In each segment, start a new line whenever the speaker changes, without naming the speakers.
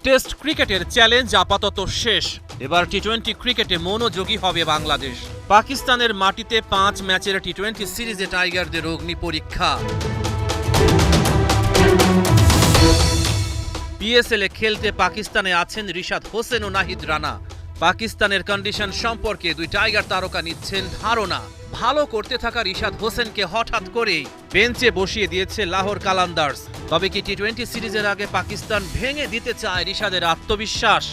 Test ক্রিকেটের challenge আপাতত শেষ। এবার টি-20 ক্রিকেটে মনোযোগী হবে বাংলাদেশ। পাকিস্তানের মাটিতে 5 ম্যাচের টি-20 সিরিজে টাইগারদের অগ্নি পরীক্ষা। পিএসএলে খেলতে পাকিস্তানে আছেন রিশাদ হোসেন ও নাহিদ রানা। পাকিস্তানের কন্ডিশন সম্পর্কে দুই টাইগার তারকা নিচ্ছেন ধারণা। ভালো করতে থাকা রিশাদ হোসেনকে হঠাৎ করেই বেঞ্চে বসিয়ে দিয়েছে লাহোর কালান্দার্স। তবে কি টি-20 সিরিজের আগে পাকিস্তান ভেঙে দিতে চায় রিশাদের আত্মবিশ্বাস?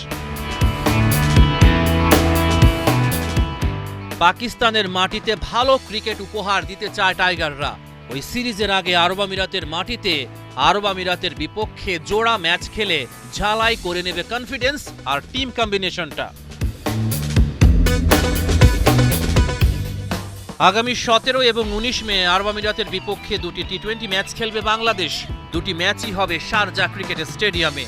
পাকিস্তানের মাটিতে ভালো ক্রিকেট উপহার দিতে চায় টাইগাররা। ওই সিরিজের আগে আরব আমিরাতের মাটিতে আরব আমিরাতের বিপক্ষে জোড়া ম্যাচ খেলে ঝালাই করে নেবে কনফিডেন্স আর টিম কম্বিনেশনটা। আগামী 17 এবং 19 মে আরব আমিরাতের বিপক্ষে দুটি টি-20 ম্যাচ খেলবে বাংলাদেশ। দুটি ম্যাচই হবে শারজা ক্রিকেট স্টেডিয়ামে।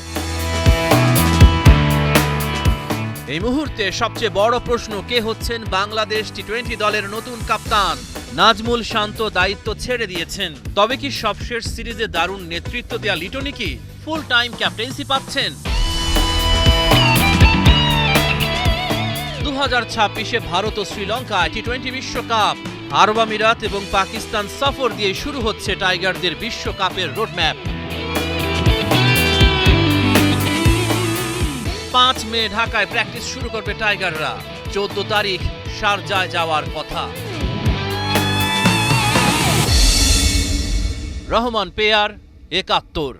এই মুহূর্তে সবচেয়ে বড় প্রশ্ন, কে হচ্ছেন বাংলাদেশ টি-20 দলের নতুন কাপ্তান? নাজমুল শান্ত দায়িত্ব ছেড়ে দিয়েছেন। তবে কি সবশেষ সিরিজে দারুণ নেতৃত্ব দেয়া লিটনি কি ফুল টাইম ক্যাপ্টেন্সি পাচ্ছেন? 2026-এ ভারত ও শ্রীলঙ্কায় টি-20 বিশ্বকাপ। আরব আমিরাত এবং পাকিস্তান সফর দিয়ে শুরু হচ্ছে টাইগারদের বিশ্বকাপের রোডম্যাপ। 5 মে ঢাকায় প্র্যাকটিস শুরু করবে টাইগাররা। 14 তারিখ শারজায় যাওয়ার কথা। রহমান পেয়ার, 71।